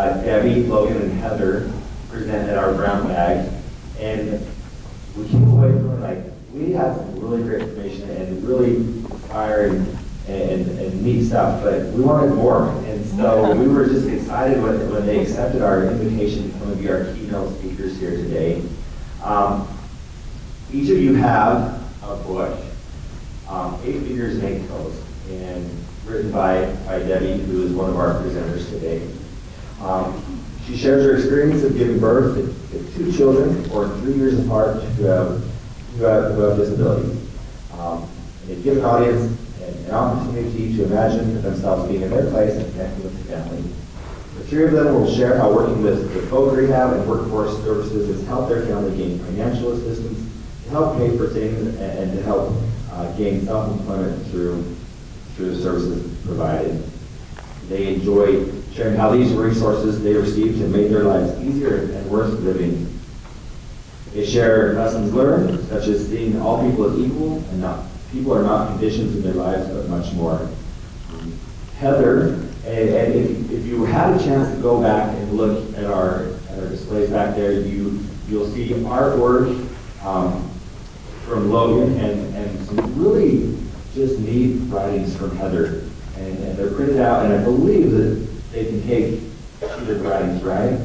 Debbie, Logan, and Heather presented our brown bag, and we came away from it like, we had some really great information and really inspiring and neat stuff, but we wanted more. And so we were just excited when they accepted our invitation to come and be our keynote speakers here today. Each of you have a book, 8 Fingers and 8 Toes, and written by Debbie, who is one of our presenters today. She shares her experience of giving birth to 2 children, born 3 years apart, who have disabilities. And they give an audience an opportunity to imagine themselves being in their place and connecting with the family. The 3 of them will share how working with Voc Rehab and workforce services has helped their family gain financial assistance, to help pay for things, and to help gain self-employment through the services provided. They enjoy sharing how these resources they received have made their lives easier and worth living. They share lessons learned, such as seeing all people as equal, and people are not conditions in their lives, but much more. Heather, and if you had a chance to go back and look at our displays back there, you'll see artwork from Logan and some really just neat writings from Heather. And they're printed out, and I believe that they can take sheeted writings, right?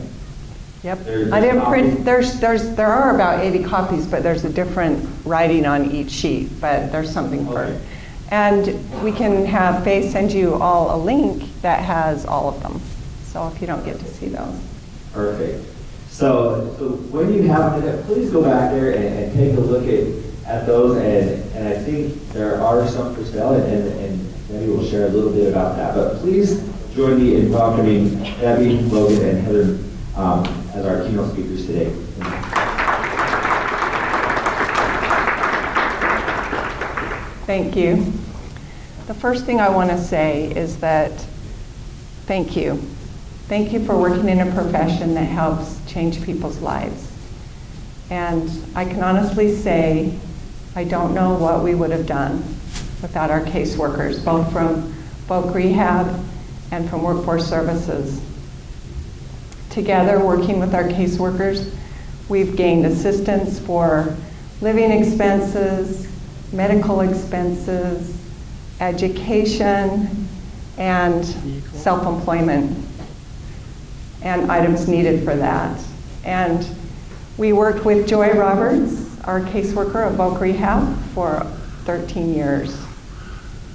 Yep. I didn't print. There are about 80 copies, but there's a different writing on each sheet. But there's something for it. And we can have Faye send you all a link that has all of them. So if you don't get to see those. Perfect. So when you have a minute, please go back there and take a look at those. And I think there are some for sale, and maybe we'll share a little bit about that. But please join me in welcoming Debbie, Logan, and Heather as our keynote speakers today. Thank you. The first thing I want to say is that thank you. Thank you for working in a profession that helps change people's lives. And I can honestly say I don't know what we would have done without our caseworkers, both from Voc Rehab and from Workforce Services. Together, working with our caseworkers, we've gained assistance for living expenses, medical expenses, education, and self-employment, and items needed for that. And we worked with Joy Roberts, our caseworker at Voc Rehab, for 13 years.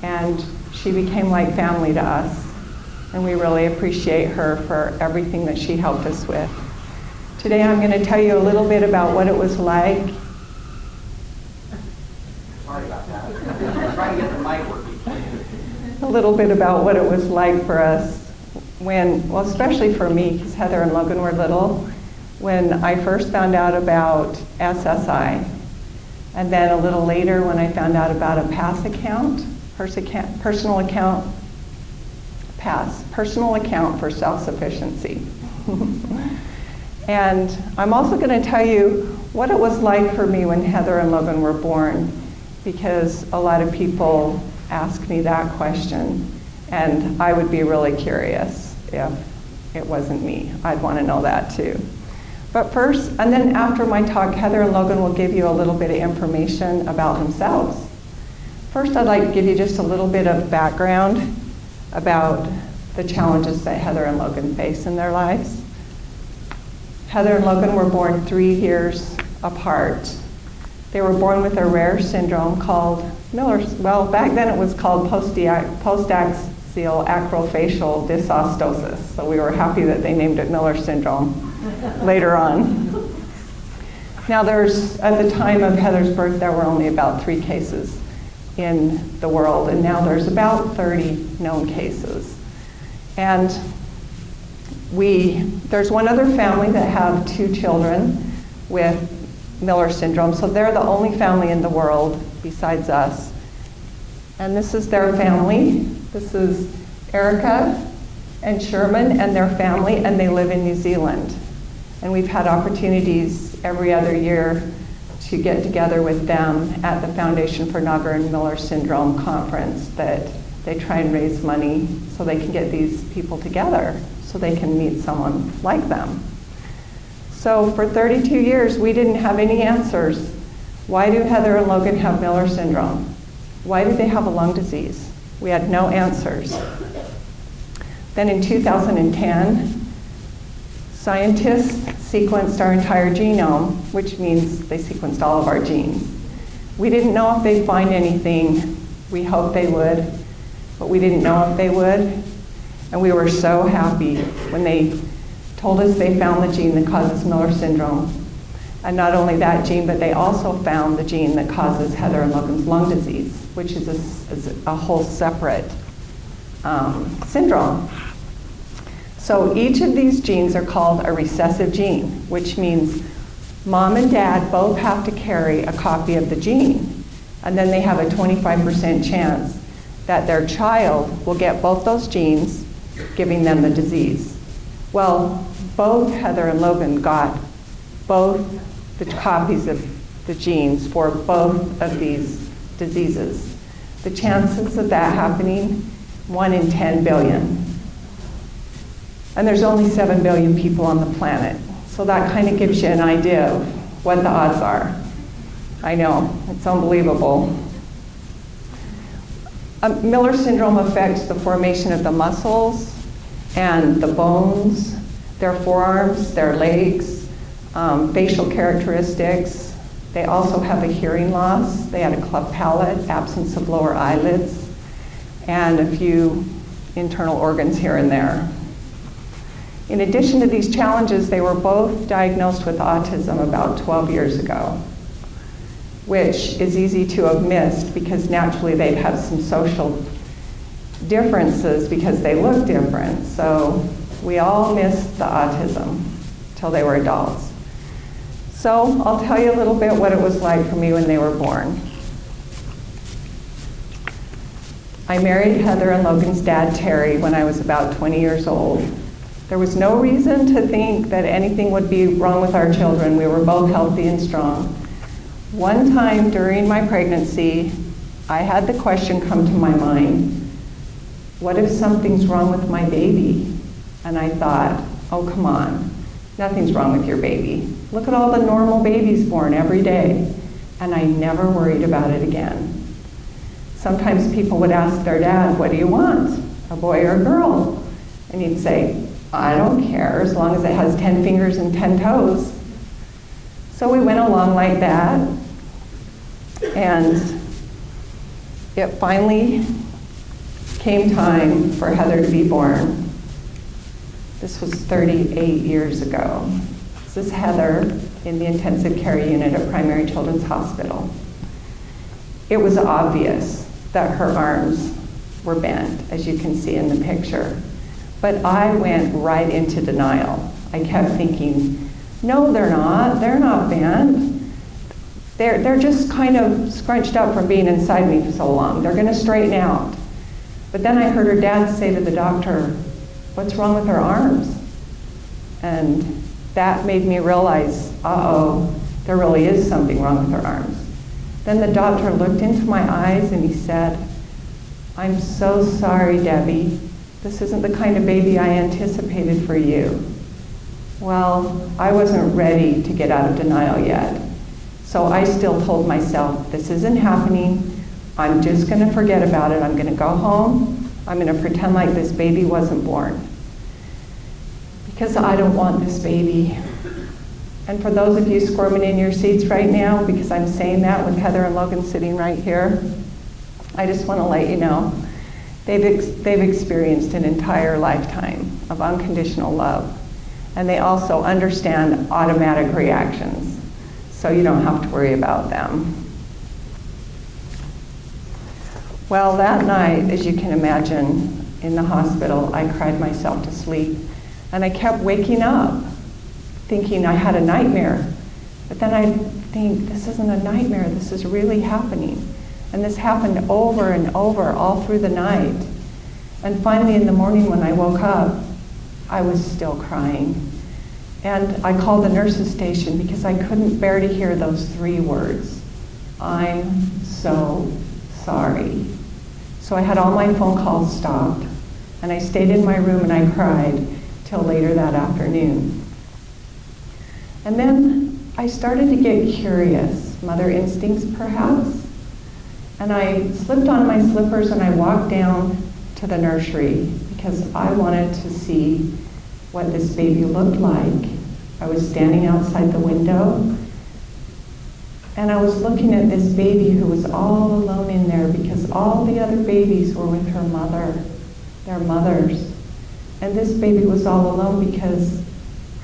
And she became like family to us. And we really appreciate her for everything that she helped us with. Today I'm going to tell you a little bit about what it was like. Sorry about that. I'm trying to get the mic working. A little bit about what it was like for us when, well, especially for me, because Heather and Logan were little, when I first found out about SSI. And then a little later when I found out about a PASS account, personal account for self-sufficiency. And I'm also going to tell you what it was like for me when Heather and Logan were born, because a lot of people ask me that question, and I would be really curious if it wasn't me. I'd want to know that too. But first, and then after my talk, Heather and Logan will give you a little bit of information about themselves. First, I'd like to give you just a little bit of background about the challenges that Heather and Logan face in their lives. Heather and Logan were born 3 years apart. They were born with a rare syndrome called Miller's, well, back then it was called postaxial acrofacial dysostosis. So we were happy that they named it Miller syndrome later on. Now at the time of Heather's birth, there were only about 3 cases in the world, and now there's about 30 known cases. And there's one other family that have 2 children with Miller syndrome, so they're the only family in the world besides us. And this is their family. This is Erica and Sherman and their family, and they live in New Zealand. And we've had opportunities every other year to get together with them at the Foundation for Nagar and Miller Syndrome conference that they try and raise money so they can get these people together so they can meet someone like them. So for 32 years, we didn't have any answers. Why do Heather and Logan have Miller syndrome? Why do they have a lung disease? We had no answers. Then in 2010, scientists sequenced our entire genome, which means they sequenced all of our genes. We didn't know if they'd find anything. We hoped they would, but we didn't know if they would. And we were so happy when they told us they found the gene that causes Miller syndrome. And not only that gene, but they also found the gene that causes Heather and Logan's lung disease, which is a whole separate syndrome. So each of these genes are called a recessive gene, which means mom and dad both have to carry a copy of the gene, and then they have a 25% chance that their child will get both those genes, giving them the disease. Well, both Heather and Logan got both the copies of the genes for both of these diseases. The chances of that happening, 1 in 10 billion. And there's only 7 billion people on the planet. So that kind of gives you an idea of what the odds are. I know, it's unbelievable. Miller syndrome affects the formation of the muscles and the bones, their forearms, their legs, facial characteristics. They also have a hearing loss. They had a cleft palate, absence of lower eyelids, and a few internal organs here and there. In addition to these challenges, they were both diagnosed with autism about 12 years ago, which is easy to have missed because naturally they'd have some social differences because they look different. So we all missed the autism till they were adults. So I'll tell you a little bit what it was like for me when they were born. I married Heather and Logan's dad, Terry, when I was about 20 years old. There was no reason to think that anything would be wrong with our children. We were both healthy and strong. One time during my pregnancy, I had the question come to my mind, what if something's wrong with my baby? And I thought, oh, come on, nothing's wrong with your baby. Look at all the normal babies born every day. And I never worried about it again. Sometimes people would ask their dad, what do you want, a boy or a girl? And he'd say, I don't care, as long as it has 10 fingers and 10 toes. So we went along like that, and it finally came time for Heather to be born. This was 38 years ago. This is Heather in the intensive care unit at Primary Children's Hospital. It was obvious that her arms were bent, as you can see in the picture. But I went right into denial. I kept thinking, no, they're not bent. They're just kind of scrunched up from being inside me for so long. They're gonna straighten out. But then I heard her dad say to the doctor, what's wrong with her arms? And that made me realize, uh-oh, there really is something wrong with her arms. Then the doctor looked into my eyes and he said, I'm so sorry, Debbie. This isn't the kind of baby I anticipated for you. Well, I wasn't ready to get out of denial yet. So I still told myself, this isn't happening. I'm just gonna forget about it. I'm gonna go home. I'm gonna pretend like this baby wasn't born. Because I don't want this baby. And for those of you squirming in your seats right now, because I'm saying that with Heather and Logan sitting right here, I just wanna let you know, they've experienced an entire lifetime of unconditional love. And they also understand automatic reactions, so you don't have to worry about them. Well, that night, as you can imagine, in the hospital, I cried myself to sleep. And I kept waking up, thinking I had a nightmare. But then I'd think, this isn't a nightmare, this is really happening. And this happened over and over all through the night. And finally in the morning when I woke up, I was still crying. And I called the nurse's station because I couldn't bear to hear those 3 words. I'm so sorry. So I had all my phone calls stopped, and I stayed in my room and I cried till later that afternoon. And then I started to get curious, mother instincts perhaps, and I slipped on my slippers and I walked down to the nursery because I wanted to see what this baby looked like. I was standing outside the window and I was looking at this baby who was all alone in there because all the other babies were with her mother, their mothers. And this baby was all alone because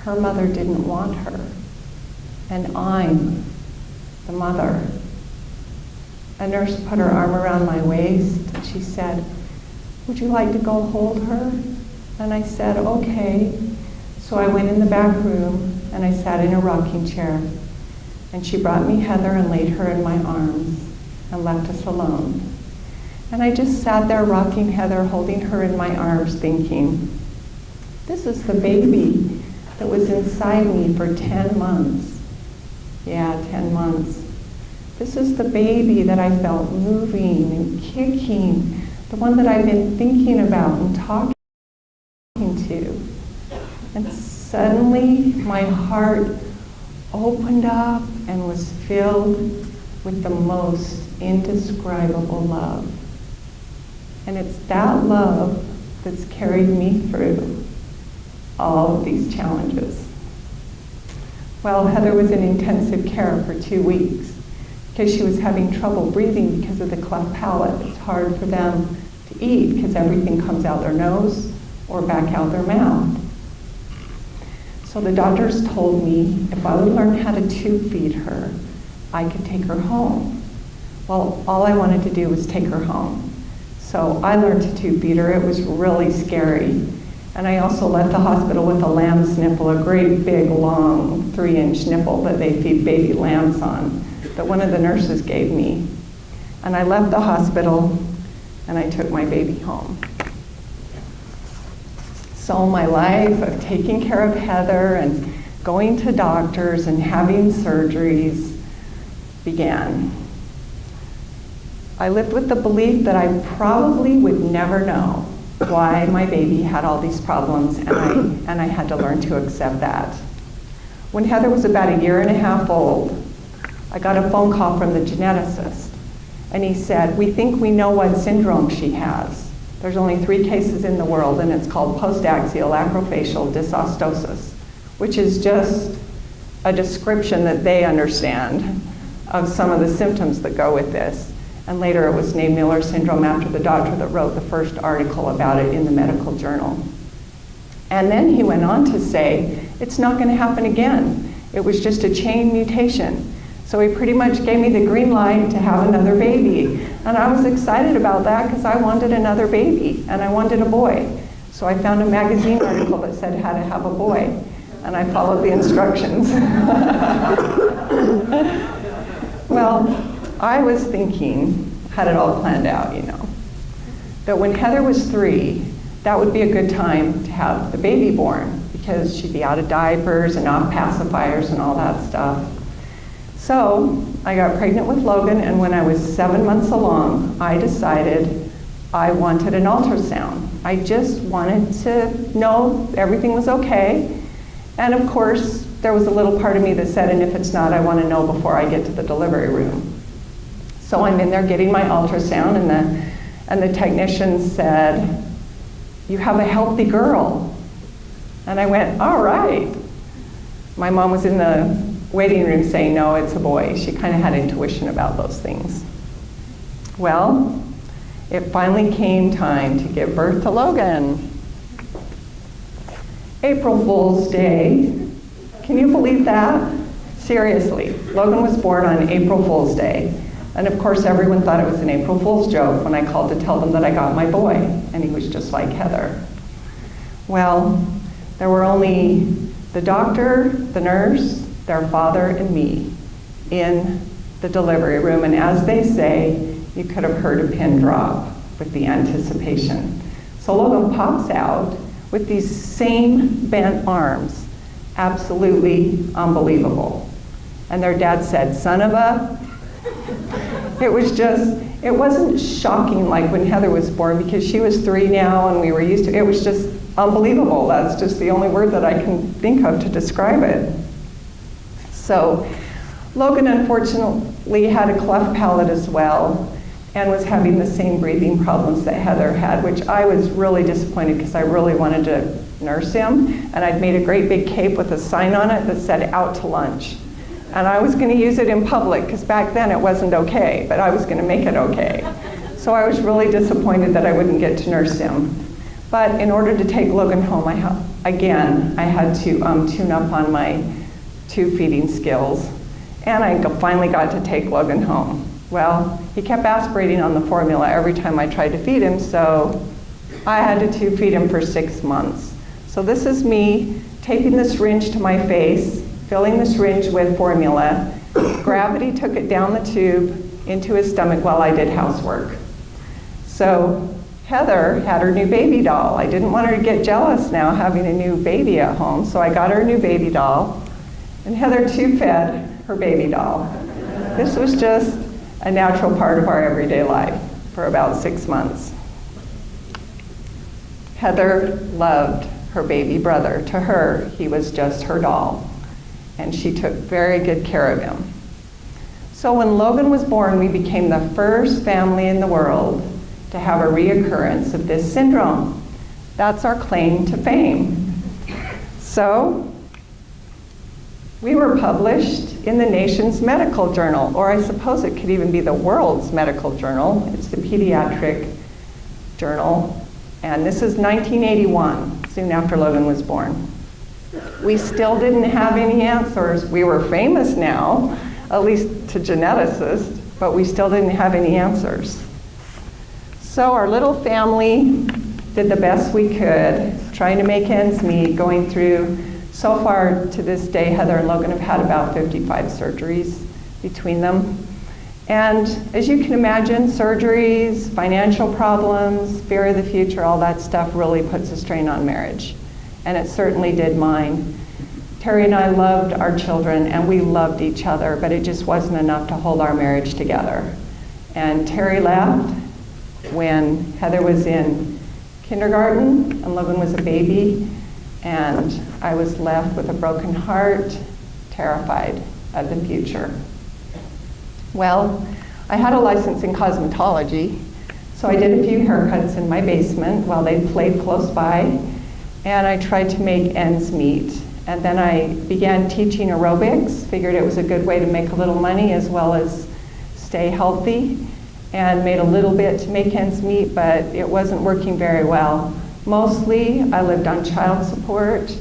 her mother didn't want her. And I'm the mother. A nurse put her arm around my waist and she said, "Would you like to go hold her?" And I said, "Okay." So I went in the back room and I sat in a rocking chair. And she brought me Heather and laid her in my arms and left us alone. And I just sat there rocking Heather, holding her in my arms, thinking, this is the baby that was inside me for 10 months. Yeah, 10 months. This is the baby that I felt moving and kicking, the one that I've been thinking about and talking to. And suddenly my heart opened up and was filled with the most indescribable love. And it's that love that's carried me through all of these challenges. Well, Heather was in intensive care for 2 weeks because she was having trouble breathing because of the cleft palate. It's hard for them to eat because everything comes out their nose or back out their mouth. So the doctors told me if I would learn how to tube feed her, I could take her home. Well, all I wanted to do was take her home. So I learned to tube feed her. It was really scary. And I also left the hospital with a lamb's nipple, a great big long 3-inch nipple that they feed baby lambs on, that one of the nurses gave me. And I left the hospital and I took my baby home. So my life of taking care of Heather and going to doctors and having surgeries began. I lived with the belief that I probably would never know why my baby had all these problems, and I had to learn to accept that. When Heather was about 1.5 years old, I got a phone call from the geneticist, and he said, "We think we know what syndrome she has. There's only 3 cases in the world, and it's called postaxial acrofacial dysostosis," which is just a description that they understand of some of the symptoms that go with this. And later it was named Miller syndrome after the doctor that wrote the first article about it in the medical journal. And then he went on to say, it's not going to happen again. It was just a chain mutation. So he pretty much gave me the green light to have another baby. And I was excited about that because I wanted another baby, and I wanted a boy. So I found a magazine article that said how to have a boy, and I followed the instructions. Well, I was thinking, had it all planned out, you know, that when Heather was 3, that would be a good time to have the baby born because she'd be out of diapers and off pacifiers and all that stuff. So I got pregnant with Logan, and when I was 7 months along, I decided I wanted an ultrasound. I just wanted to know everything was okay. And of course, there was a little part of me that said, and if it's not, I want to know before I get to the delivery room. So I'm in there getting my ultrasound, and the technician said, "You have a healthy girl." And I went, all right. My mom was in the waiting room saying, no, it's a boy. She kind of had intuition about those things. Well, it finally came time to give birth to Logan. April Fool's Day. Can you believe that? Seriously, Logan was born on April Fool's Day. And of course, everyone thought it was an April Fool's joke when I called to tell them that I got my boy, and he was just like Heather. Well, there were only the doctor, the nurse, their father, and me in the delivery room, and as they say, you could have heard a pin drop with the anticipation. So Logan pops out with these same bent arms, absolutely unbelievable. And their dad said, "Son of a..." It wasn't shocking like when Heather was born because she was 3 now and we were used to it. It was just unbelievable. That's just the only word that I can think of to describe it. So Logan unfortunately had a cleft palate as well and was having the same breathing problems that Heather had, which I was really disappointed because I really wanted to nurse him, and I'd made a great big cape with a sign on it that said "out to lunch." And I was going to use it in public because back then it wasn't okay, but I was going to make it okay. So I was really disappointed that I wouldn't get to nurse him. But in order to take Logan home, I had to tune up on my tube feeding skills, and I finally got to take Logan home. Well, he kept aspirating on the formula every time I tried to feed him, so I had to tube feed him for 6 months. So this is me taping the syringe to my face, filling the syringe with formula. Gravity took it down the tube into his stomach while I did housework. So Heather had her new baby doll. I didn't want her to get jealous now having a new baby at home, so I got her a new baby doll, and Heather tube fed her baby doll. This was just a natural part of our everyday life for about 6 months. Heather loved her baby brother. To her, he was just her doll, and she took very good care of him. So when Logan was born, we became the first family in the world to have a reoccurrence of this syndrome. That's our claim to fame. So we were published in the nation's medical journal, or I suppose it could even be the world's medical journal. It's the pediatric journal. And this is 1981, soon after Logan was born. We still didn't have any answers. We were famous now, at least to geneticists, but we still didn't have any answers. So our little family did the best we could, trying to make ends meet, going through, so far to this day, Heather and Logan have had about 55 surgeries between them. And as you can imagine, surgeries, financial problems, fear of the future, all that stuff really puts a strain on marriage. And it certainly did mine. Terry and I loved our children, and we loved each other, but it just wasn't enough to hold our marriage together. And Terry left when Heather was in kindergarten and Logan was a baby, and I was left with a broken heart, terrified of the future. Well, I had a license in cosmetology, so I did a few haircuts in my basement while they played close by, and I tried to make ends meet. And then I began teaching aerobics, figured it was a good way to make a little money as well as stay healthy, and made a little bit to make ends meet, but it wasn't working very well. Mostly, I lived on child support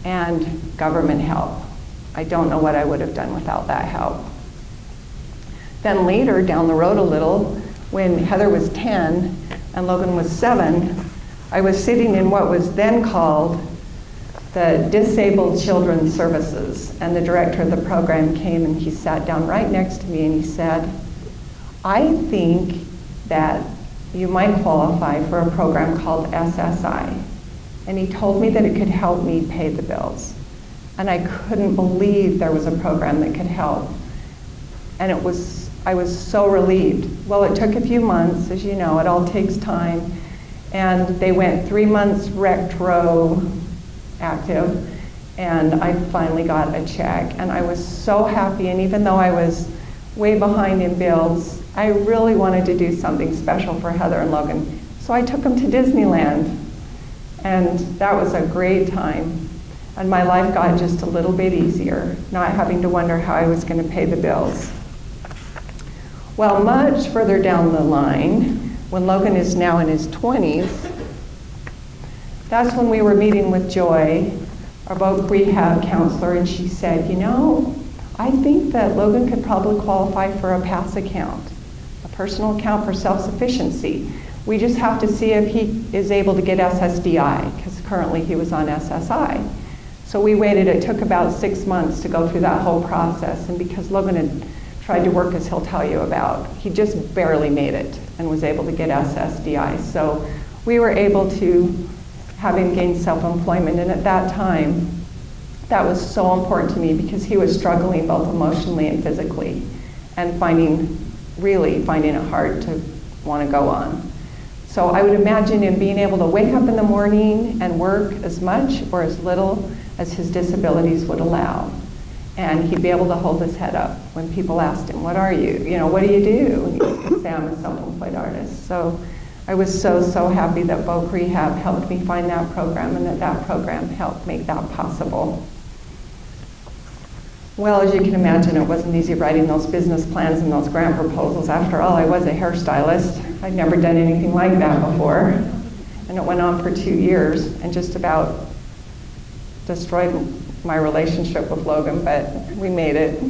and government help. I don't know what I would have done without that help. Then later, down the road a little, when Heather was 10 and Logan was 7, I was sitting in what was then called the Disabled Children's Services, and the director of the program came and he sat down right next to me and he said, "I think that you might qualify for a program called SSI." And he told me that it could help me pay the bills. And I couldn't believe there was a program that could help. And I was so relieved. Well, it took a few months, as you know, it all takes time. And they went 3 months retro active, and I finally got a check. And I was so happy, and even though I was way behind in bills, I really wanted to do something special for Heather and Logan. So I took them to Disneyland, and that was a great time. And my life got just a little bit easier, not having to wonder how I was going to pay the bills. Well, much further down the line, when Logan is now in his 20s, that's when we were meeting with Joy, our Voc Rehab counselor, and she said, "You know, I think that Logan could probably qualify for a PASS account, a personal account for self-sufficiency. We just have to see if he is able to get SSDI, because currently he was on SSI." So we waited. It took about 6 months to go through that whole process, and because Logan had tried to work, as he'll tell you about, he just barely made it and was able to get SSDI. So we were able to have him gain self-employment, and at that time, that was so important to me because he was struggling both emotionally and physically and finding it hard to want to go on. So I would imagine him being able to wake up in the morning and work as much or as little as his disabilities would allow. And he'd be able to hold his head up when people asked him, what are you? You know, what do you do? And he'd say, I'm a self-employed artist. So I was so, so happy that Voc Rehab helped me find that program and that program helped make that possible. Well, as you can imagine, it wasn't easy writing those business plans and those grant proposals. After all, I was a hairstylist. I'd never done anything like that before. And it went on for 2 years and just about destroyed my relationship with Logan, but we made it.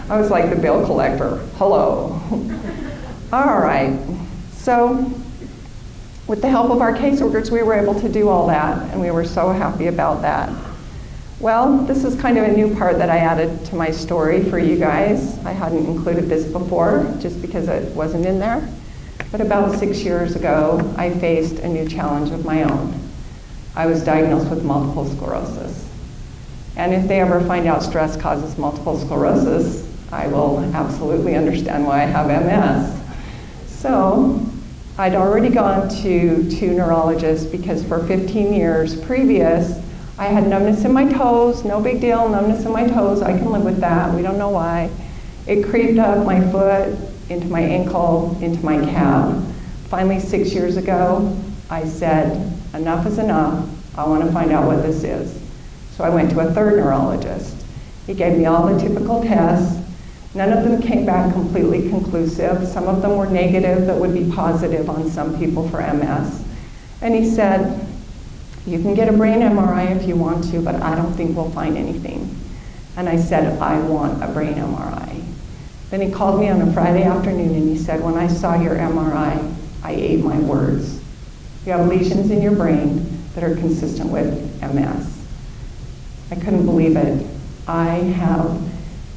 I was like the bill collector. Hello. All right. So with the help of our caseworkers, we were able to do all that, and we were so happy about that. Well, this is kind of a new part that I added to my story for you guys. I hadn't included this before, just because it wasn't in there. But about 6 years ago, I faced a new challenge of my own. I was diagnosed with multiple sclerosis. And if they ever find out stress causes multiple sclerosis, I will absolutely understand why I have MS. So I'd already gone to 2 neurologists because for 15 years previous, I had numbness in my toes, no big deal, numbness in my toes, I can live with that, we don't know why. It creeped up my foot, into my ankle, into my calf. Finally, 6 years ago, I said, enough is enough, I want to find out what this is. So I went to a 3rd neurologist. He gave me all the typical tests. None of them came back completely conclusive. Some of them were negative that would be positive on some people for MS. And he said, you can get a brain MRI if you want to, but I don't think we'll find anything. And I said, I want a brain MRI. Then he called me on a Friday afternoon and he said, when I saw your MRI, I ate my words. You have lesions in your brain that are consistent with MS. I couldn't believe it. I have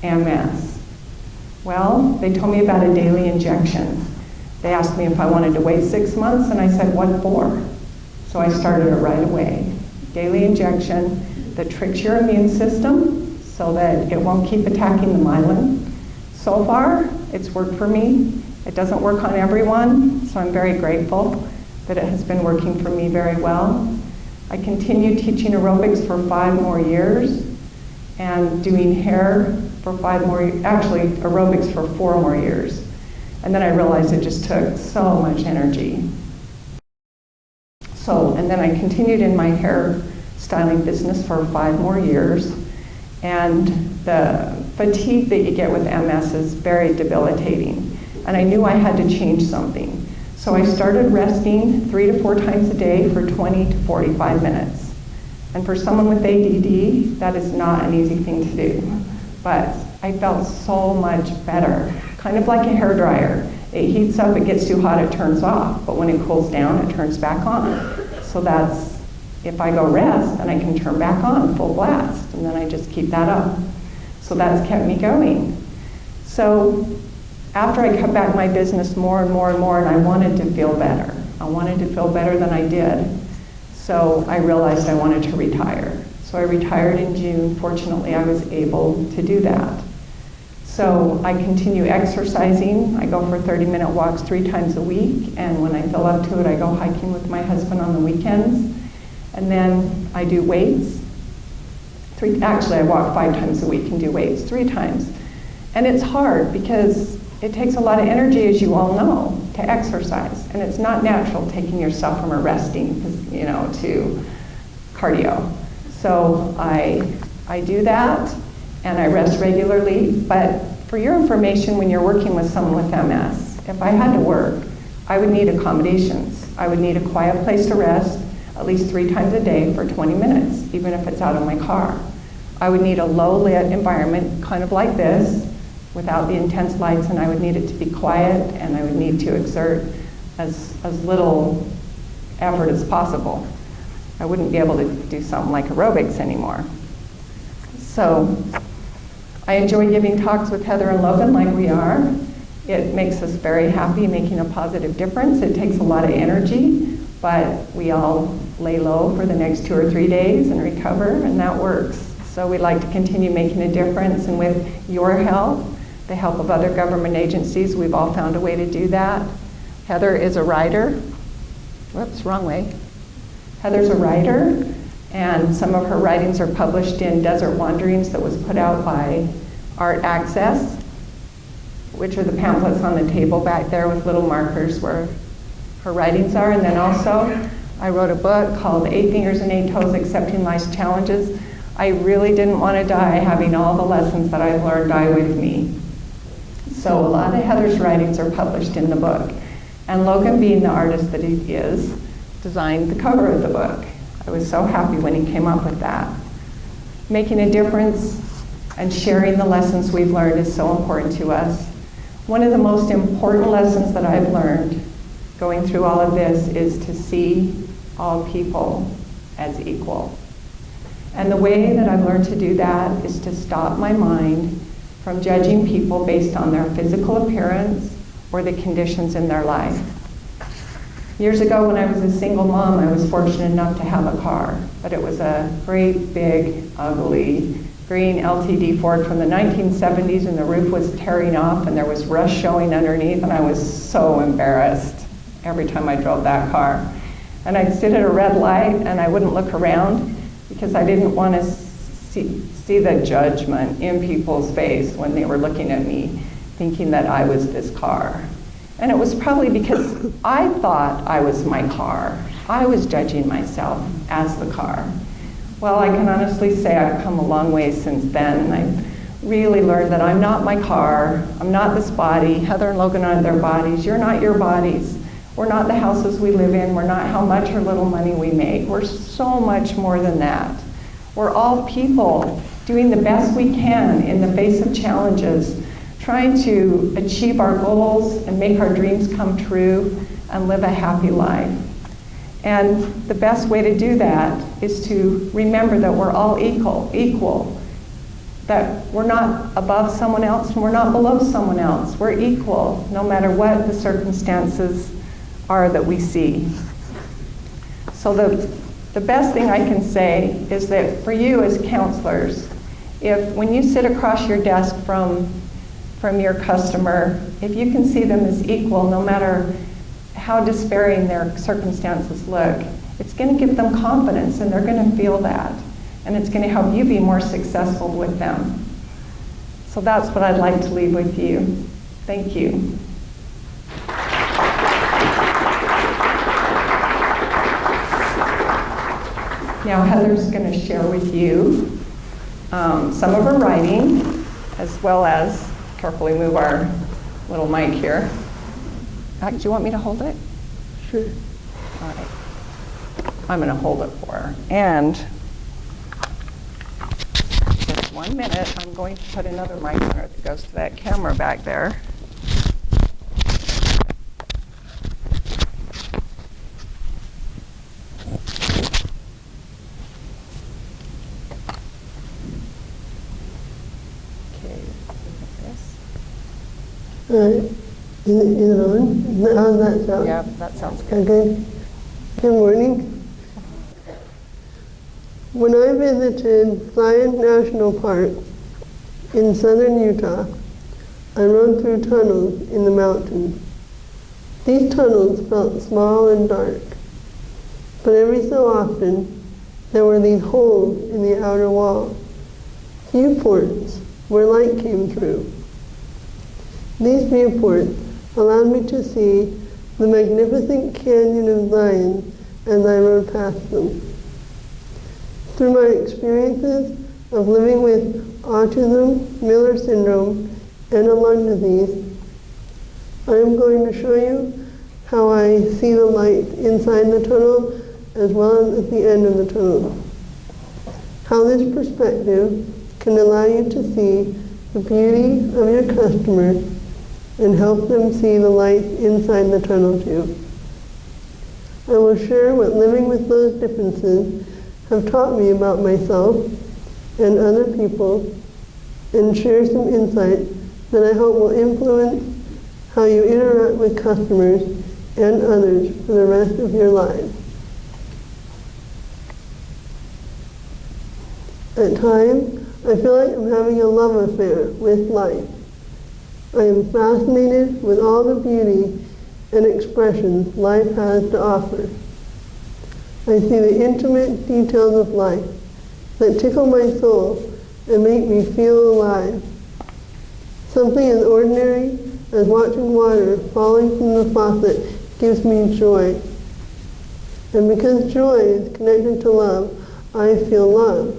MS. Well, they told me about a daily injection. They asked me if I wanted to wait 6 months, and I said, what for? So I started it right away. Daily injection that tricks your immune system so that it won't keep attacking the myelin. So far, it's worked for me. It doesn't work on everyone, so I'm very grateful that it has been working for me very well. I continued teaching aerobics for 5 more years and doing hair for 5 more, actually aerobics for 4 more years. And then I realized it just took so much energy. And then I continued in my hair styling business for 5 more years. And the fatigue that you get with MS is very debilitating. And I knew I had to change something. So I started resting 3 to 4 times a day for 20 to 45 minutes. And for someone with ADD, that is not an easy thing to do. But I felt so much better, kind of like a hairdryer. It heats up, it gets too hot, it turns off. But when it cools down, it turns back on. So that's, if I go rest, then I can turn back on full blast. And then I just keep that up. So that's kept me going. So after I cut back my business more and more and more, and I wanted to feel better. I wanted to feel better than I did. So I realized I wanted to retire. So I retired in June. Fortunately, I was able to do that. So I continue exercising. I go for 30-minute walks 3 times a week, and when I feel up to it, I go hiking with my husband on the weekends. And then I do weights. Actually, I walk 5 times a week and do weights 3 times. And it's hard because it takes a lot of energy, as you all know, to exercise. And it's not natural taking yourself from a resting, to cardio. So I do that, and I rest regularly. But for your information, when you're working with someone with MS, if I had to work, I would need accommodations. I would need a quiet place to rest at least 3 times a day for 20 minutes, even if it's out of my car. I would need a low-lit environment, kind of like this, without the intense lights, and I would need it to be quiet, and I would need to exert as little effort as possible. I wouldn't be able to do something like aerobics anymore. So I enjoy giving talks with Heather and Logan like we are. It makes us very happy, making a positive difference. It takes a lot of energy, but we all lay low for the next 2 or 3 days and recover, and that works. So we like to continue making a difference, and with your help, the help of other government agencies, we've all found a way to do that. Heather is a writer. whoops, wrong way. Heather's a writer, and some of her writings are published in Desert Wanderings that was put out by Art Access, which are the pamphlets on the table back there with little markers where her writings are. And then also, I wrote a book called 8 Fingers and 8 Toes, Accepting Life's Challenges. I really didn't want to die having all the lessons that I've learned die with me. So a lot of Heather's writings are published in the book. And Logan, being the artist that he is, designed the cover of the book. I was so happy when he came up with that. Making a difference and sharing the lessons we've learned is so important to us. One of the most important lessons that I've learned going through all of this is to see all people as equal. And the way that I've learned to do that is to stop my mind from judging people based on their physical appearance or the conditions in their life. Years ago, when I was a single mom, I was fortunate enough to have a car, but it was a great, big, ugly, green LTD Ford from the 1970s, and the roof was tearing off, and there was rust showing underneath, and I was so embarrassed every time I drove that car. And I'd sit at a red light, and I wouldn't look around because I didn't want to see the judgment in people's face when they were looking at me, thinking that I was this car. And it was probably because I thought I was my car. I was judging myself as the car. Well, I can honestly say I've come a long way since then, and I've really learned that I'm not my car. I'm not this body. Heather and Logan aren't their bodies. You're not your bodies. We're not the houses we live in. We're not how much or little money we make. We're so much more than that. We're all people doing the best we can in the face of challenges, trying to achieve our goals and make our dreams come true and live a happy life. And the best way to do that is to remember that we're all equal, that we're not above someone else and we're not below someone else. We're equal no matter what the circumstances are that we see. So the best thing I can say is that for you as counselors, when you sit across your desk from your customer, if you can see them as equal, no matter how despairing their circumstances look, it's going to give them confidence, and they're going to feel that. And it's going to help you be more successful with them. So that's what I'd like to leave with you. Thank you. Now Heather's going to share with you some of her writing, as well as, carefully move our little mic here. Do you want me to hold it? Sure. All right. I'm going to hold it for her. And just 1 minute, I'm going to put another mic on her that goes to that camera back there. Is it on? How's that sound? Yeah, that sounds good. Okay. Good morning. When I visited Zion National Park in southern Utah, I rode through tunnels in the mountains. These tunnels felt small and dark, but every so often there were these holes in the outer wall, viewports where light came through. These viewports allowed me to see the magnificent canyon of Zion as I rode past them. Through my experiences of living with autism, Miller syndrome, and a lung disease, I am going to show you how I see the light inside the tunnel as well as at the end of the tunnel. How this perspective can allow you to see the beauty of your customers and help them see the light inside the tunnel too. I will share what living with those differences have taught me about myself and other people, and share some insight that I hope will influence how you interact with customers and others for the rest of your lives. At times, I feel like I'm having a love affair with life. I am fascinated with all the beauty and expressions life has to offer. I see the intimate details of life that tickle my soul and make me feel alive. Something as ordinary as watching water falling from the faucet gives me joy. And because joy is connected to love, I feel love.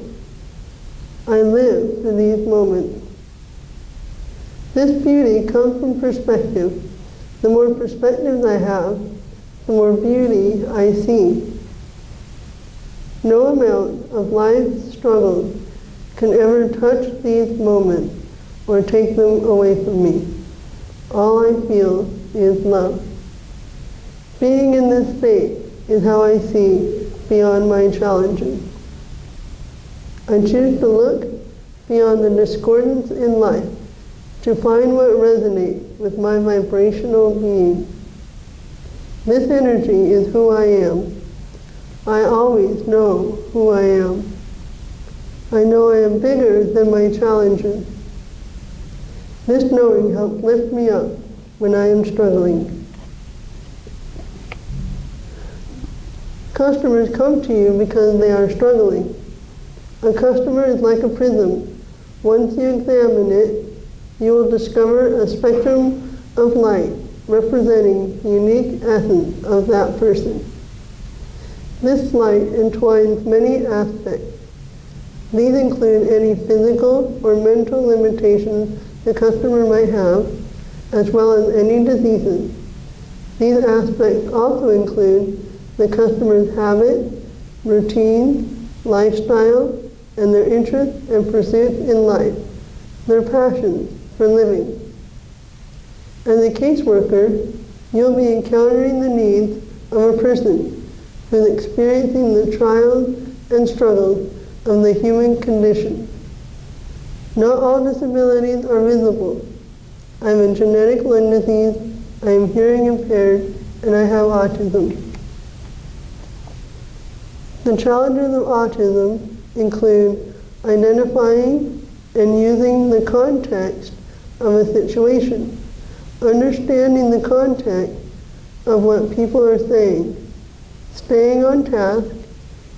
I live for these moments. This beauty comes from perspective. The more perspectives I have, the more beauty I see. No amount of life's struggles can ever touch these moments or take them away from me. All I feel is love. Being in this state is how I see beyond my challenges. I choose to look beyond the discordance in life to find what resonates with my vibrational being. This energy is who I am. I always know who I am. I know I am bigger than my challenges. This knowing helps lift me up when I am struggling. Customers come to you because they are struggling. A customer is like a prism. Once you examine it, you will discover a spectrum of light representing the unique essence of that person. This light entwines many aspects. These include any physical or mental limitations the customer might have, as well as any diseases. These aspects also include the customer's habits, routine, lifestyle, and their interests and pursuits in life, their passions for living. As a caseworker, you'll be encountering the needs of a person who's experiencing the trials and struggles of the human condition. Not all disabilities are visible. I have a genetic lung disease, I am hearing impaired, and I have autism. The challenges of autism include identifying and using the context of a situation, understanding the context of what people are saying, staying on task,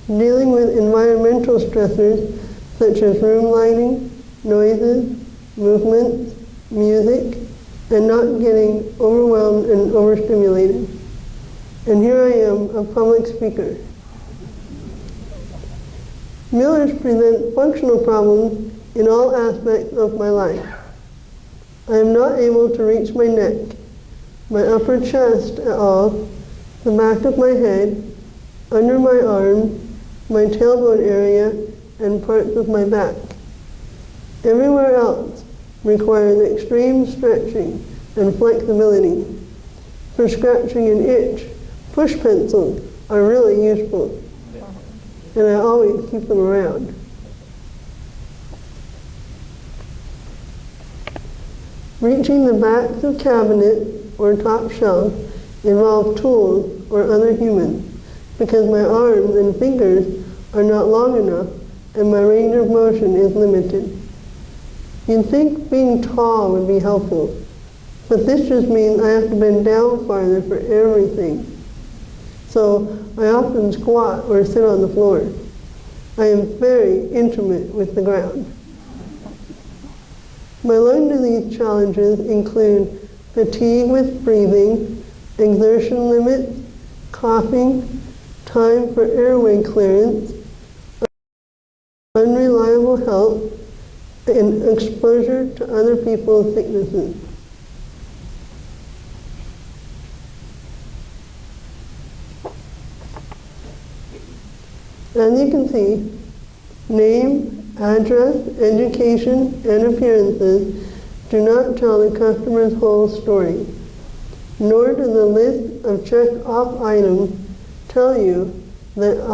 dealing with environmental stressors such as room lighting, noises, movements, music, and not getting overwhelmed and overstimulated. And here I am, a public speaker. Millers present functional problems in all aspects of my life. I am not able to reach my neck, my upper chest at all, the back of my head, under my arms, my tailbone area, and parts of my back. Everywhere else requires extreme stretching and flexibility. For scratching an itch, push pencils are really useful, and I always keep them around. Reaching the backs of cabinets or top shelves involve tools or other humans because my arms and fingers are not long enough and my range of motion is limited. You'd think being tall would be helpful, but this just means I have to bend down farther for everything. So I often squat or sit on the floor. I am very intimate with the ground. My lung disease challenges include fatigue with breathing, exertion limits, coughing, time for airway clearance, unreliable health, and exposure to other people's sicknesses. As you can see, name, address, education, and appearances do not tell the customer's whole story, nor does the list of checked off items tell you that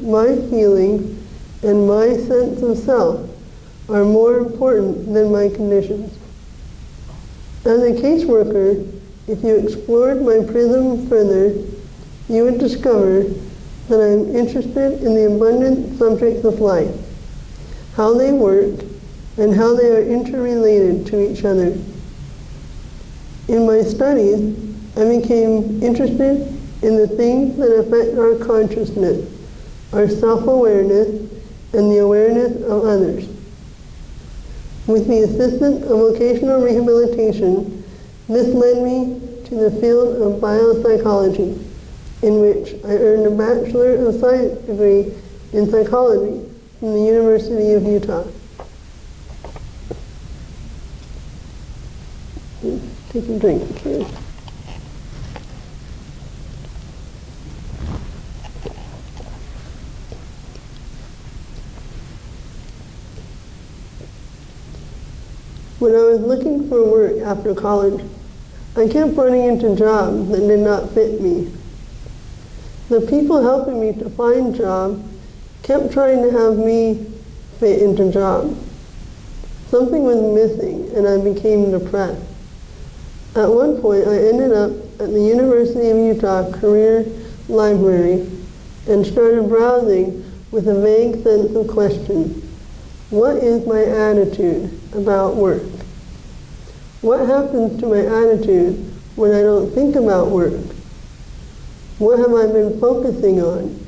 my feelings, and my sense of self are more important than my conditions. As a caseworker, if you explored my prism further, you would discover that I am interested in the abundant subjects of life, how they work, and how they are interrelated to each other. In my studies, I became interested in the things that affect our consciousness, our self-awareness, and the awareness of others. With the assistance of vocational rehabilitation, this led me to the field of biopsychology, in which I earned a Bachelor of Science degree in psychology from the University of Utah. Take a drink, kid. When I was looking for work after college, I kept running into jobs that did not fit me. The people helping me to find jobs kept trying to have me fit into jobs. Something was missing, and I became depressed. At one point, I ended up at the University of Utah Career Library and started browsing with a vague sense of question. What is my attitude about work? What happens to my attitude when I don't think about work? What have I been focusing on?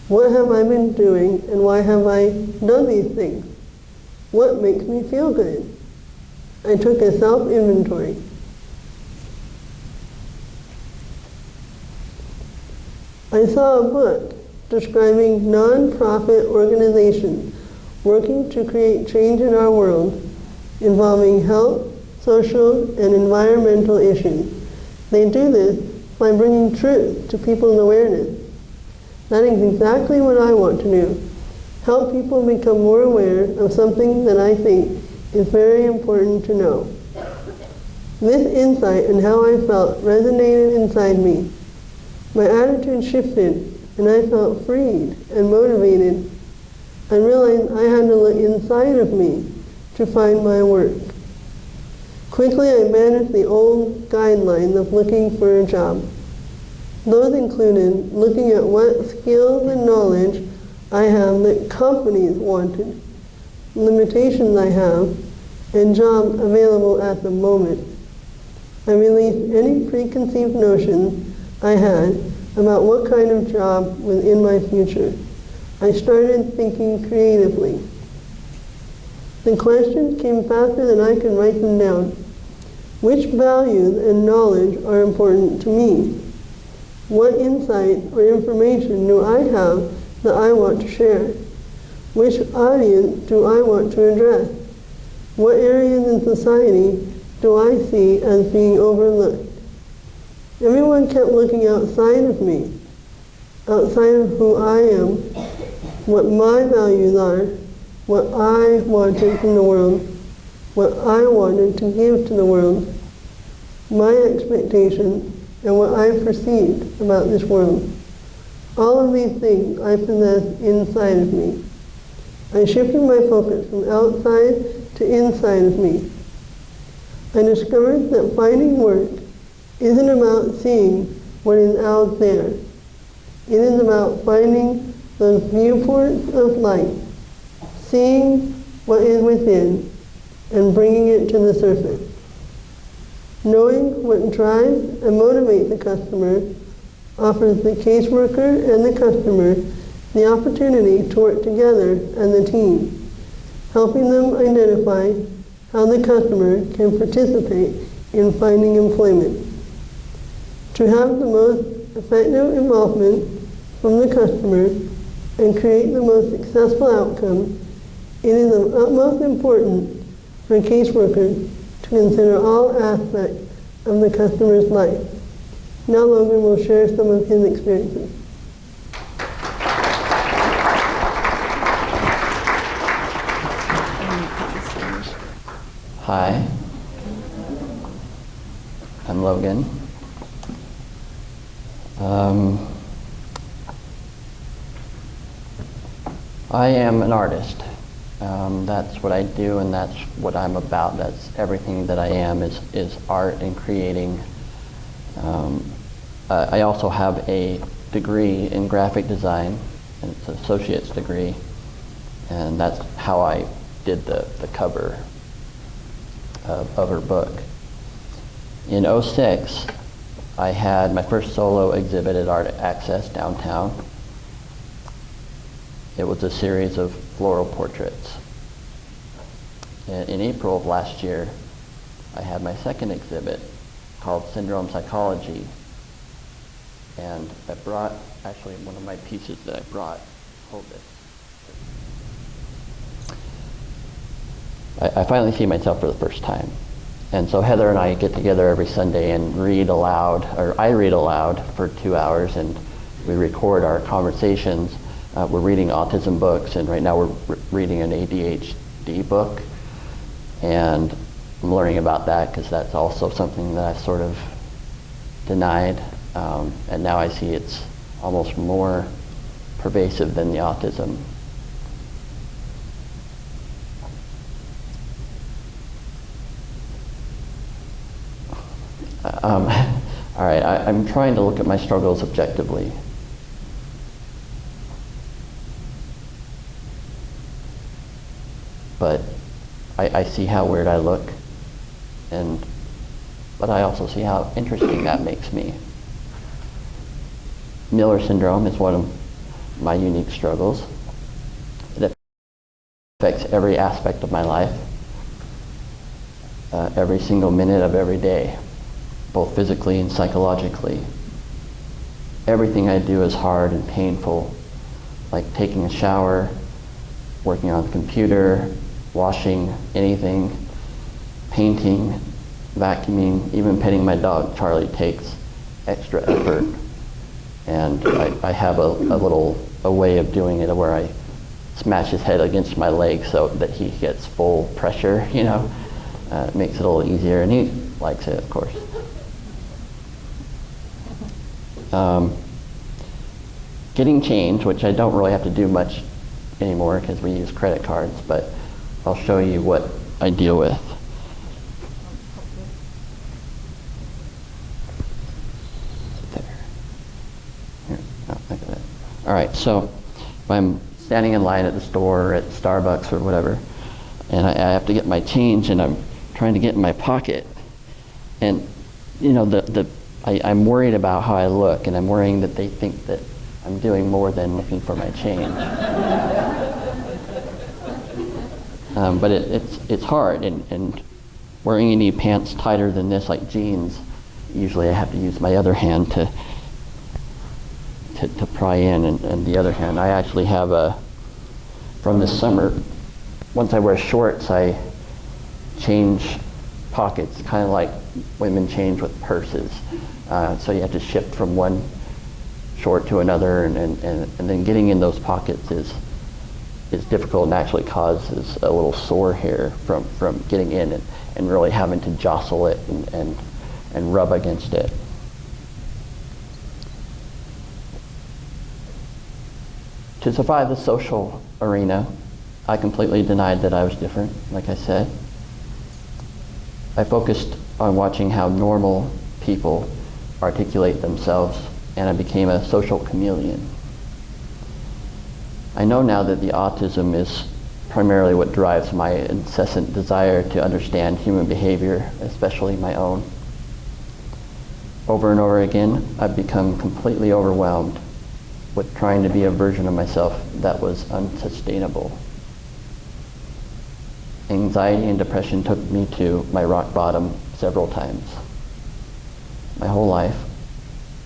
What have I been doing, and why have I done these things? What makes me feel good? I took a self-inventory. I saw a book describing non-profit organizations working to create change in our world involving health, social, and environmental issues. They do this by bringing truth to people's awareness. That is exactly what I want to do. Help people become more aware of something that I think is very important to know. This insight and how I felt resonated inside me. My attitude shifted, and I felt freed and motivated. I realized I had to look inside of me to find my work. Quickly, I banished the old guidelines of looking for a job. Those included looking at what skills and knowledge I have that companies wanted, limitations I have, and jobs available at the moment. I released any preconceived notions I had about what kind of job was in my future. I started thinking creatively. The questions came faster than I could write them down. Which values and knowledge are important to me? What insight or information do I have that I want to share? Which audience do I want to address? What areas in society do I see as being overlooked? Everyone kept looking outside of me, outside of who I am, what my values are, what I wanted from the world, what I wanted to give to the world, my expectations, and what I perceived about this world. All of these things I possess inside of me. I shifted my focus from outside to inside of me. I discovered that finding work isn't about seeing what is out there. It is about finding those viewports of light, seeing what is within, and bringing it to the surface. Knowing what drives and motivates the customer offers the caseworker and the customer the opportunity to work together as a team, helping them identify how the customer can participate in finding employment. To have the most effective involvement from the customer and create the most successful outcome, it is of utmost importance for caseworkers to consider all aspects of the customer's life. Now Logan will share some of his experiences. Hi, I'm Logan. I am an artist. That's what I do, and that's what I'm about. That's everything that I am is art and creating. I also have a degree in graphic design, and it's an associate's degree, and that's how I did the cover of her book. In '06, I had my first solo exhibit at Art Access downtown. It was a series of floral portraits. In April of last year, I had my second exhibit called Syndrome Psychology. And I brought, actually one of my pieces that I brought, hold this. I finally see myself for the first time. And so Heather and I get together every Sunday and read aloud, or I read aloud for 2 hours, and we record our conversations. We're reading autism books, and right now we're reading an ADHD book. And I'm learning about that because that's also something that I sort of denied. And now I see it's almost more pervasive than the autism. All right, I'm trying to look at my struggles objectively. But I see how weird I look, but I also see how interesting that makes me. Miller syndrome is one of my unique struggles. It affects every aspect of my life, every single minute of every day, both physically and psychologically. Everything I do is hard and painful, like taking a shower, working on the computer, washing anything, painting, vacuuming, even petting my dog, Charlie, takes extra effort. And I have a way of doing it where I smash his head against my leg so that he gets full pressure, you know. It makes it a little easier, and he likes it, of course. Getting change, which I don't really have to do much anymore because we use credit cards, but I'll show you what I deal with. There. Here, oh, look at that. All right, so if I'm standing in line at the store or at Starbucks or whatever, and I have to get my change, and I'm trying to get in my pocket, and you know, I'm worried about how I look, and I'm worrying that they think that I'm doing more than looking for my change. But it's hard, and wearing any pants tighter than this, like jeans, usually I have to use my other hand to pry in, and the other hand. I actually have from this summer, once I wear shorts, I change pockets, kind of like women change with purses. So you have to shift from one short to another, and then getting in those pockets is difficult and actually causes a little sore here from getting in and really having to jostle it and rub against it. To survive the social arena, I completely denied that I was different, like I said. I focused on watching how normal people articulate themselves, and I became a social chameleon. I know now that the autism is primarily what drives my incessant desire to understand human behavior, especially my own. Over and over again, I've become completely overwhelmed with trying to be a version of myself that was unsustainable. Anxiety and depression took me to my rock bottom several times. My whole life,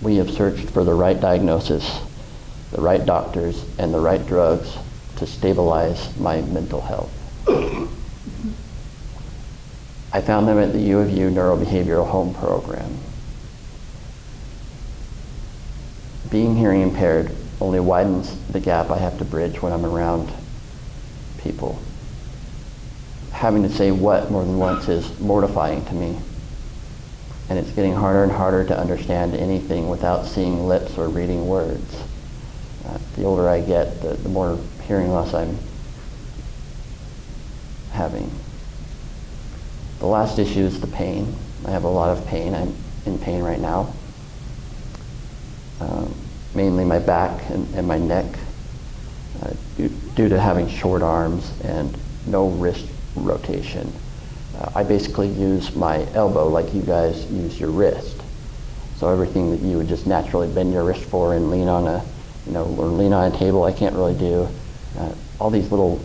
we have searched for the right diagnosis, the right doctors, and the right drugs to stabilize my mental health. I found them at the U of U Neurobehavioral Home Program. Being hearing impaired only widens the gap I have to bridge when I'm around people. Having to say what more than once is mortifying to me, and it's getting harder and harder to understand anything without seeing lips or reading words. The older I get, the more hearing loss I'm having. The last issue is the pain. I have a lot of pain. I'm in pain right now. Mainly my back and my neck, due to having short arms and no wrist rotation. I basically use my elbow like you guys use your wrist. So everything that you would just naturally bend your wrist for and lean on a, or lean on a table, I can't really do. All these little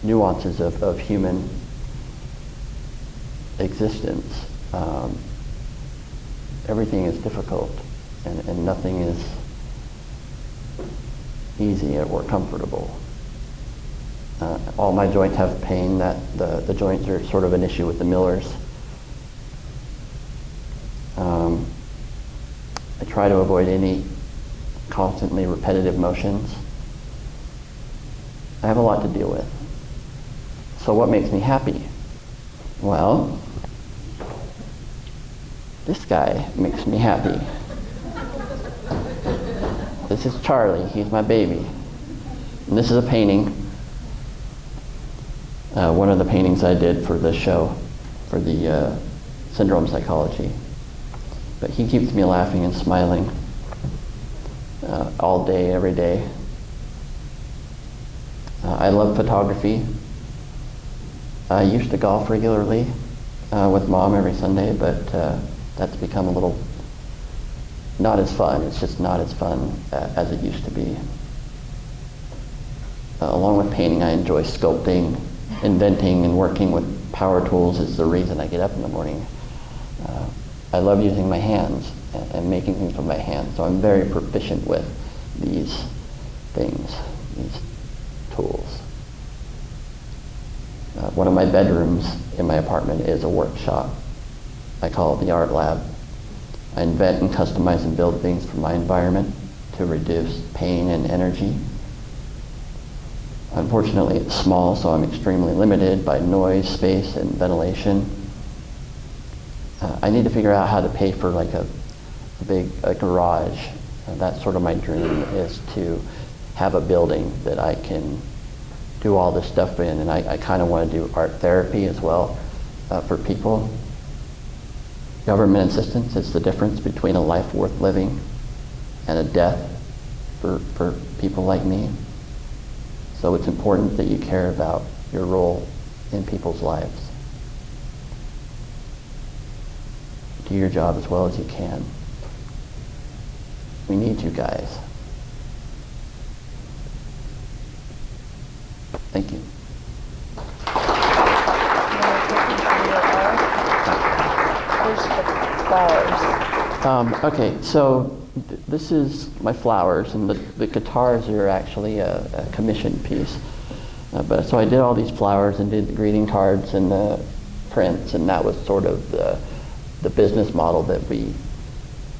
nuances of human existence. Everything is difficult, and nothing is easy or comfortable. All my joints have pain. That the joints are sort of an issue with the Millers. I try to avoid any constantly repetitive motions. I have a lot to deal with. So what makes me happy? Well, this guy makes me happy. This is Charlie. He's my baby. And this is a painting. One of the paintings I did for the show, for the syndrome psychology. But he keeps me laughing and smiling all day, every day. I love photography. I used to golf regularly with Mom every Sunday, but that's become a little not as fun. It's just not as fun as it used to be. Along with painting, I enjoy sculpting, inventing, and working with power tools. Is the reason I get up in the morning. I love using my hands and making things with my hands, so I'm very proficient with these things, these tools. One of my bedrooms in my apartment is a workshop. I call it the art lab. I invent and customize and build things for my environment to reduce pain and energy. Unfortunately, it's small, so I'm extremely limited by noise, space, and ventilation. I need to figure out how to pay for like a big garage. That's sort of my dream, is to have a building that I can do all this stuff in, and I kind of want to do art therapy as well for people. Government assistance is the difference between a life worth living and a death for people like me. So it's important that you care about your role in people's lives. Do your job as well as you can. We need you guys. Thank you. There's the flowers. Okay, so this is my flowers, and the guitars are actually a commissioned piece. So I did all these flowers and did the greeting cards and the prints, and that was sort of the business model that we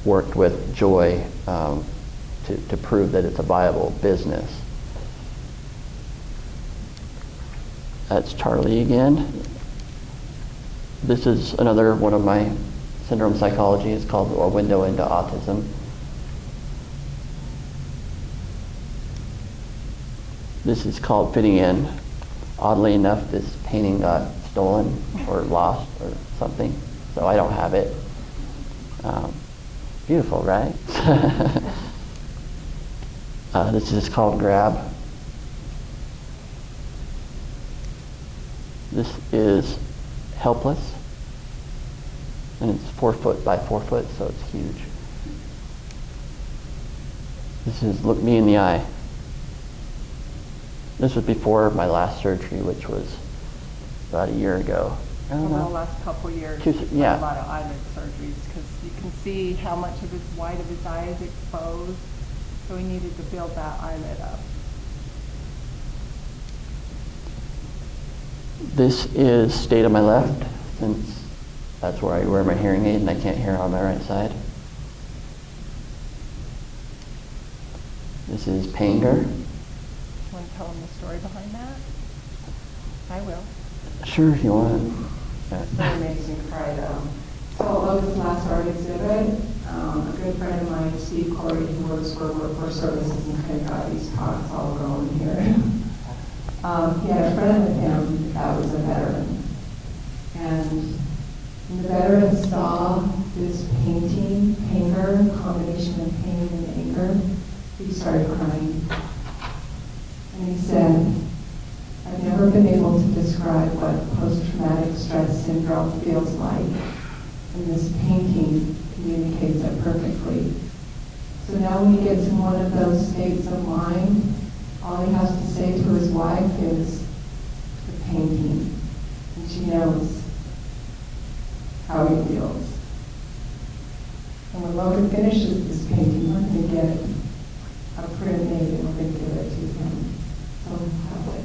worked with Joy to prove that it's a viable business. That's Charlie again. This is another one of my syndrome psychology. It's called A Window into Autism. This is called Fitting In. Oddly enough, this painting got stolen or lost or something, so I don't have it. Beautiful, right? This is called Grab. This is Helpless, and it's 4 foot by 4 foot, so it's huge. This is Look Me in the Eye. This was before my last surgery, which was about a year ago. Over the last couple years, yeah. a lot of eyelid surgeries, because you can see how much of his white of his eye is exposed. So we needed to build that eyelid up. This is Stay to my left, since that's where I wear my hearing aid and I can't hear on my right side. This is Panger. Want to tell them the story behind that? I will. Sure, if you want. That makes me cry though. So Logan's last art exhibit, a good friend of mine, Steve Corey, who works for Workforce Services, and kind of got these talks all going here. He had a friend with him that was a veteran. And when the veteran saw this painting, anger, combination of pain and anger, he started crying. And he said, I've never been able to describe what post-traumatic stress syndrome feels like. And this painting communicates it perfectly. So now when he gets in one of those states of mind, all he has to say to his wife is the painting. And she knows how he feels. And when Logan finishes this painting, we're going to get a print made and we're going to give it to him. So have it.